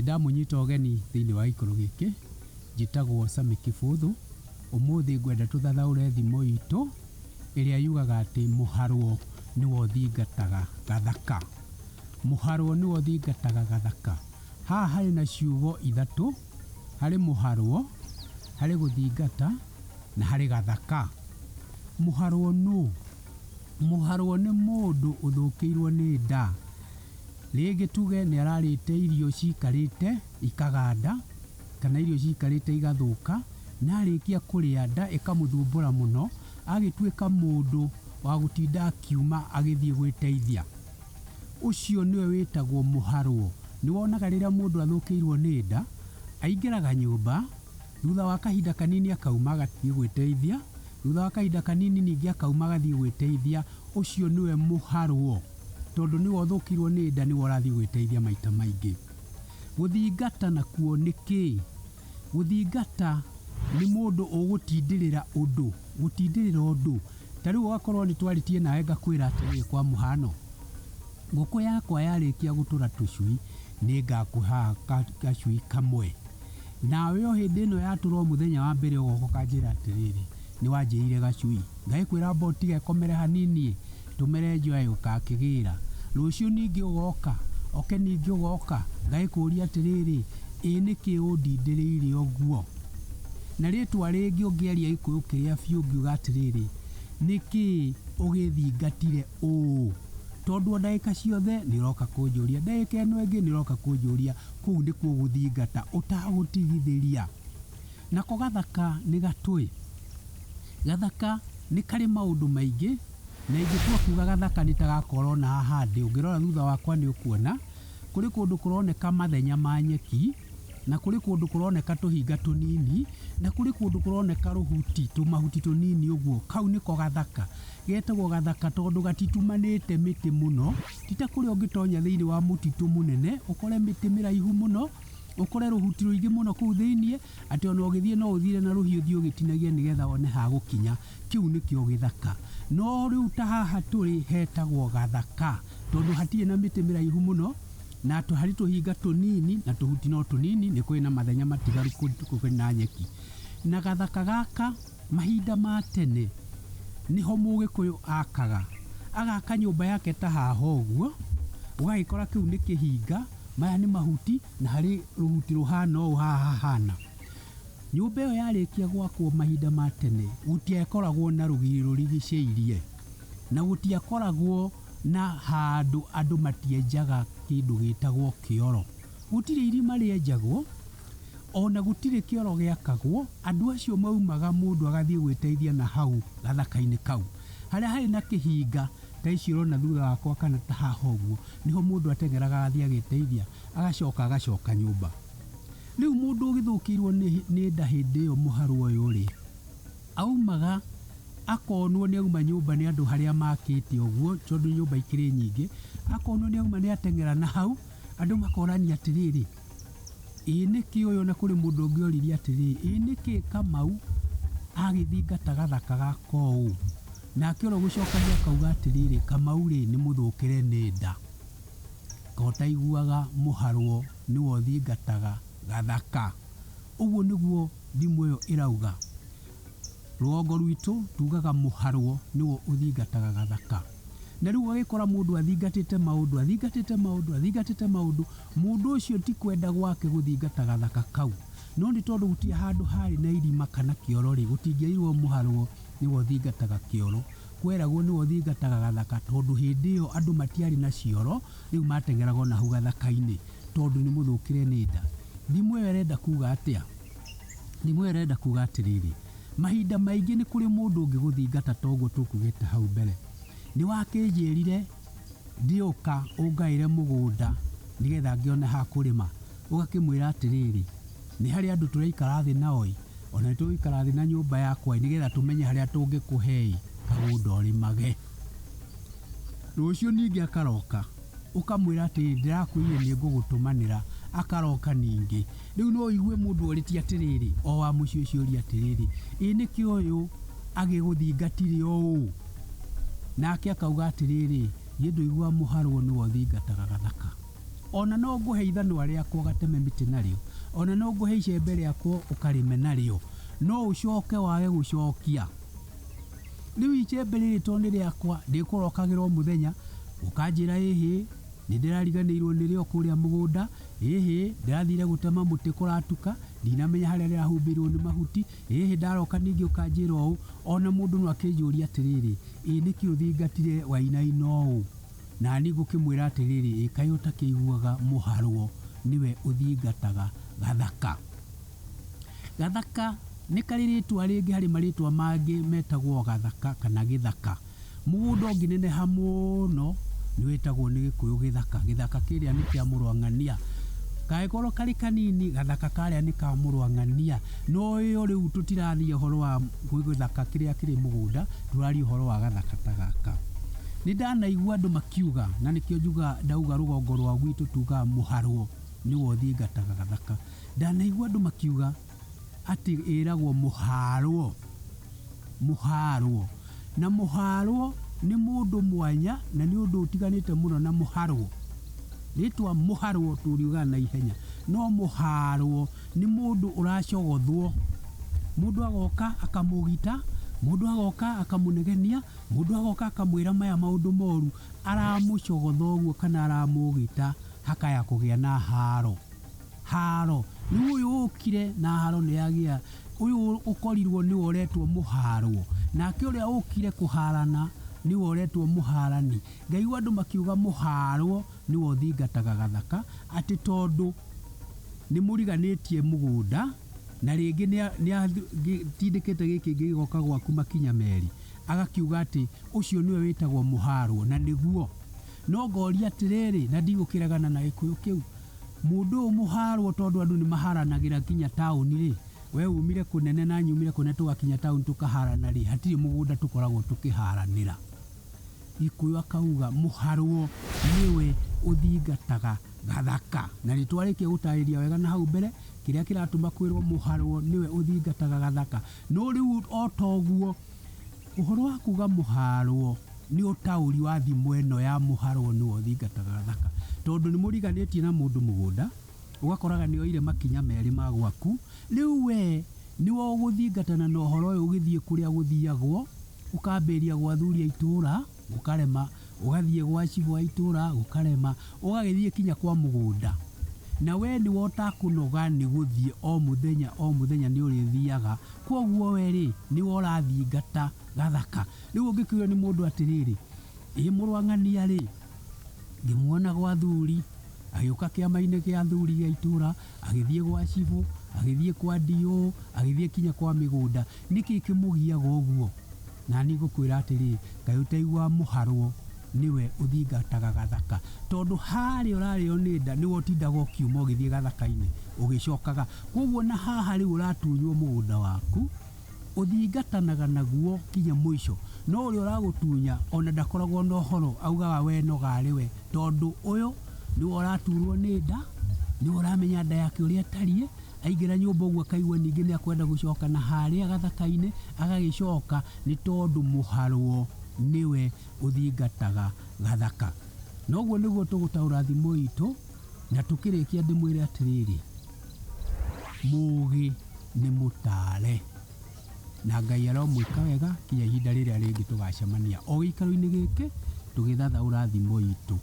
ndamunyita ogeni thiini wa ikoro giki njitagwo Sami Kibuthu. Umuthi ngwenda tuthathaure thimo itu iria yugaga ati Muharwo niwe uthingataga Gathaka. Muharwo niwe uthingataga Gathaka. Haha hari na ciugo ithatu, hari Muharwo, hari guthingata na hari Gathaka. Muharwo no, Muharwo ni mundu uthukiirwo ni nda. Rĩngĩ tuge nĩ ararĩte irio cikarĩte ikaganda kana irio cikarĩte igathuka, na arĩkia kũrĩa nda ĩkamũthumbũra mũno, agĩtuĩka mũndũ wa gũtinda akiuma agĩthiĩ gwĩteithia. Ũcio nĩwe wĩtagwo Muharwo. Nĩ wonaga rĩrĩa mũndũ athũkĩirwo nĩ nda, aingĩraga nyũmba, thutha wa kahinda kanini akauma agathiĩ gwĩteithia, thutha wa kahinda kanini ningĩ akauma agathiĩ gwĩteithia. Ũcio nĩwe Muharwo, tondũ nĩwe ũthũkĩirwo nĩ nda, nĩwe ũrathiĩ gwĩteithia maita maingĩ. Gũthingata nakuo nĩ kĩĩ? Gũthingata nĩ mũndũ ũgũtindĩrĩra ũndũ, gũtindĩrĩra ũndũ. Ta rĩu ũgakorwo nĩ twarĩtie nawe ngakwĩra atĩrĩrĩ, kwa mũhano, ngũkũ yakwa yarĩkia gũtũra tũcui nĩ ngakũha gacui kamwe. Nawe o hĩndĩ ĩno yatũra mũthenya wa mbere ũgoka ũkanjĩra atĩrĩrĩ, nĩ wanjĩire gacui, ngagĩkwĩra mba ũtige komere hanini, tũmere njoe ũkakĩgĩra. Rũciũ ningĩ ũgoka, oke ningĩ ũgoka, ngagĩkũria atĩrĩrĩ, ĩ nĩkĩ ũndindĩrĩire ũguo? Na rĩtwa rĩngĩ ũngĩaria Gĩkũyũ kĩrĩa biũ ngiuga atĩrĩrĩ, nĩkĩ ũgĩthingatire ũũ? Tondũ ndagĩka ciothe nĩ ũroka kũnjũria, ndagĩka ĩno ĩngĩ nĩ ũroka kũnjũria. Kũu nĩkuo gũthingata ũtagũtigithĩria. Nako Gathaka nĩ gatũĩ. Gathaka nĩ karĩ maũndũ maingĩ, na ingĩtua kuuga Gathaka nĩ tagakorwo na haha ndĩ, ũngĩrora thutha wakwa nĩ ũkuona kũrĩ kũndũ kũroneka mathenya ma nyeki, na kũrĩ kũndũ kũroneka tũhinga tũnini, na kũrĩ kũndũ kũroneka rũhuti, tũmahuti tũnini ũguo. Kau nĩko Gathaka. Getagwo Gathaka tondũ gatitumanĩte mĩtĩ mũno, ti ta kũrĩa ũngĩtonya thĩinĩ wa mũtitũ mũnene ũkore mĩtĩ mĩraihu mũno, ũkore rũhuti rũingĩ mũno kũu thĩinĩ, atĩ ona ũgĩthiĩ no ũthire na rũhiũ ũthiĩ ũgĩtinagia nĩgetha one ha gũkinya. Kĩu nĩkĩo gĩthaka. No rĩu ta haha tũrĩ hetagwo Gathaka tondũ hatirĩ na mĩtĩ mĩraihu mũno, na harĩ tũhinga tũnini, na tũhuti no tũnini, nĩ kũrĩ na mathenya matigaru kũrĩ na nyeki. Na Gathaka gaka mahinda ma tene niho Mũgĩkũyũ akaga, agaka nyũmba yake ta haha ũguo, ũgagĩkora kĩu nĩ kĩhinga, maya nĩ mahuti, na harĩ rũhuti rũhana ũũ haha hana. Nyũmba ĩyo yarĩkia gwakwo mahinda ma tene, gũtiakoragwo na rũgiri rũrigicĩirie, na gũtiakoragwo na handũ andũ matienjaga kĩndũ gĩtagwo kĩoro. Gũtirĩ irima rĩenjagwo, ona gũtirĩ kĩoro gĩakagwo. Andũ acio maumaga mũndũ agathiĩ gwĩteithia na hau Gathaka-inĩ kau. Harĩa harĩ na kĩhinga ta ici ũrona thutha wakwa kana ta haha ũguo, niho mũndũ atengeraga agathiĩ agĩteithia, agacoka nyũmba. Rĩu mũndũ ũgĩthũkĩirwo nĩ nda hĩndĩ ĩyo Muharwo ũyũ rĩ, aumaga akonwo nĩ auma nyũmba nĩ andũ harĩa makĩte ũguo, tondũ nyũmba ikĩrĩ nyingĩ, akonwo nĩ auma nĩ atengera na hau, andũ makorania atĩrĩrĩ, ĩ nĩkĩ ũyũ? Na kũrĩ mũndũ ũngĩoririe atĩrĩrĩ, ĩ nĩkĩ Kamau agĩthingata Gathaka gaka ũũ? Nake ũrĩa gũcokagia akauga atĩrĩrĩ, Kamau rĩ nĩ mũthũkĩre nĩ nda. Kota iguaga Muharwo nĩwe ũthingataga Gathaka. Ũguo nĩguo thimo ĩyo ĩrauga. Rũgongo rwitũ tugaga Muharwo nĩwe ũthingataga Gathaka. Na rĩu agĩkora mũndũ athingatĩte maũndũ, mũndũ ũcio ti kwenda gwake gũthingata Gathaka kau, no nĩ tondũ gũtirĩ handũ harĩ na irima kana kĩoro rĩ, gũtingĩairwo Muharwo nĩwe ũthingataga kĩoro. Kweragwo nĩwe ũthingataga Gathaka tondũ hĩndĩ ĩyo andũ matiarĩ na cioro, rĩu matengeraga na hau Gathaka-inĩ tondũ nĩ mũthũkĩre nĩ nda. Thimo ĩyo ĩrenda kuga atĩa? Thimo ĩyo ĩrenda kuga atĩrĩrĩ, mahinda maingĩ nĩ kũrĩ mũndũ ũngĩgũthingata ta ũguo tũkugĩte hau mbere. Nĩ wakĩnjĩrire ndiũka ũngaĩre mũgũnda nĩgetha ngĩone ha kũrĩma, ũgakĩmwĩra atĩrĩrĩ, nĩ harĩ andũ tũraikara thĩ nao, ona tũgĩikara thĩ na nyũmba yakwa nĩgetha tũmenye harĩa tũngĩkũhe kagũnda ũrĩmage. Rũciũ ningĩ akaroka, ũkamwĩra atĩrĩrĩ, ndĩrakwĩire nĩ ngũgũtũmanĩra, akaroka ningĩ. Rĩu no igue mũndũ orĩtie atĩrĩrĩ, o wa mũciĩ ũcio ũria atĩrĩrĩ, ĩ nĩkĩ ũyũ agĩgũthingatire ũũ? Nake akauga atĩrĩrĩ, niĩ ndũigua Muharwo nĩwe ũthingataga Gathaka. ona no nguhe ithanwa rĩakwa gateme mĩtĩ narĩo, ona no nguhe icembe rĩakwa ũkarĩme narĩo, no ũcoke wage gũcokia. Rĩu icembe rĩrĩ to nĩ rĩakwa ndĩkũrokagĩra o mũthenya ũkanjĩra ĩhĩ nĩndĩrariganĩirwo nĩrĩo kũrĩa mũgũnda, ĩhĩ ndĩrathire gũtema mũtĩ kũratuka, ndinamenya harĩa rĩrahumbĩirwo nĩ mahuti, ĩhĩ ndaroka ningĩ ũkanjĩra ũũ. Ona mũndũ no akĩnjũria atĩrĩrĩ, nĩkĩ ũthingatire Wainaina ũũ? Na niĩ ngũkĩmwĩra atĩrĩrĩ, kaĩ ũtakĩiguaga Muharwo niwe ũthingataga Gathaka. Gathaka nĩ karĩ rĩtwa rĩngĩ harĩ marĩtwa mangĩ metagwo Gathaka kana Gĩthaka. Mũgũnda ũngĩneneha mũno nĩwĩtagwo nĩ Gĩkũyũ Gĩthaka. Gĩthaka kĩrĩa nĩ kĩa mũrwang'ania, kangĩkorwo karĩ kanini Gathaka karĩa nĩ ka mũrwang'ania. No ĩyo rĩu tũtirathiĩ ũhoro wa Gĩthaka kĩrĩa kĩrĩ mũgũnda, tũraria ũhoro wa Gathaka ta gaka. Nĩ ndanaigua andũ makiuga, na nĩkĩo njuga ndauga rũgongo rwa gwitũ tugaga Muharwo nĩwe ũthingataga Gathaka. Ndanaigua andũ makiuga atĩ ĩragwo Muharwo. Muharwo na Muharwo nĩ mũndũ mwanya na nĩ ũndũ ũtiganĩte mũno na Muharwo. Rĩtwa Muharwo tũriugaga na ihenya, no Muharwo nĩ mũndũ ũracogothwo. Mũndũ agoka akamũgita, mũndũ agoka akamũnegenia, mũndũ agoka akamwĩra maya maũndũ moru, aramũcogotha ũguo kana aramũgita hakaya kũgĩa na haro. Haro nĩ ũyũ ũkire na haro nĩ yagĩa, ũyũ ũkorirwo nĩwe ũretwo Muharwo, nake ũrĩa ũkire kũharana nĩwe ũretwo Muharani. Ngaigua andũ makiuga Muharwo nĩwe ũthingataga Gathaka, atĩ tondũ nĩ mũriganĩtie mũgũnda na rĩngĩ nĩatindĩkĩte gĩkĩ gĩgoka gwaku makinya merĩ, agakiuga atĩ ũcio nĩwe wĩtagwo Muharwo na nĩguo. No ngoria atĩrĩrĩ, na ndigũkĩregana na Gĩkũyũ kĩu, mũndũ ũyũ Muharwo tondũ andũ nĩ maharanagĩra nginya taũni rĩ, we umire kũnene na nyumire kũnene tũgakinya taũni tũkaharana rĩ, hatirĩ mũgũnda tũkoragwo tũkĩharanĩra. Gĩkũyũ akauga Muharwo niwe ũthingataga Gathaka, na nĩtwarĩkia gũtarĩria wega na hau mbere kĩrĩa kĩratũma kwĩrwo Muharwo niwe ũthingataga Gathaka. No rĩu o toguo ũhoro wa kuga Muharwo nĩ ũtaũri wa thimo ĩno ya Muharwo niwe ũthingataga Gathaka, tondũ nĩ mũriganĩtie na mũndũ mũgũnda, ũgakoraga nĩ oire makinya merĩ ma gwaku. Rĩu we niwe ũgũthingatana na ũhoro ũyũ ũgĩthiĩ kũrĩa gũthiagwo, ũkambĩria gwa athuri a itũra ũkarema, ũgathiĩ gwa cibũ wa itũra ũkarema, ũgagĩthiĩ kinya kwa mũgũnda. Na we nĩwe ũtakũnoga nĩ gũthiĩ o mũthenya nĩ ũrĩthiaga, kwoguo we rĩ nĩwe ũrathingata Gathaka. Rĩu ũngĩkiuga nĩ mũndũ atĩrĩrĩ, mũrwang'ania rĩ, ngĩmuona gwa athuri agĩũka kĩama-inĩ gĩa athuri gĩa itũra, agĩthiĩ gwa cibũ, agĩthiĩ kwa ndio, agĩthiĩ kinya kwa mĩgũnda, nĩkĩ kĩmũgiaga ũguo? Na niĩ ngũkwĩra atĩrĩ, kaĩ ũtaigua Muharwo niwe ũthingataga Gathaka, tondũ harĩa ũrarĩo nĩ nda nĩwe ũtindaga ũkiuma ũgĩthiĩ Gathaka-inĩ ũgĩcokaga. Kwoguo na haha rĩu ũratunywo mũgũnda waku ũthingatanaga naguo kinya mũico, no ũrĩa ũragũtunya ona ndakoragwo na ũhoro, augaga we nogarĩ we, tondũ ũyũ nĩwe ũraturwo nĩ nda, nĩwe ũramenya nda yake ũrĩa tariĩ, aingĩra nyũmba ũguo akaigua ningĩ nĩ akwenda gũcoka na harĩa Gathaka-inĩ agagĩcoka, nĩ tondũ Muharwo niwe ũthingataga Gathaka. Noguo nĩguo tũgũtaũra thimo itũ, na tũkĩrĩkia ndĩmwĩre atĩrĩrĩ, mũgĩ nĩ mũtare, na Ngai aromwĩka wega kinya ihinda rĩrĩa rĩngĩ tũgacemania o gĩikaro-inĩ gĩkĩ tũgĩthathaũra thimo itũ.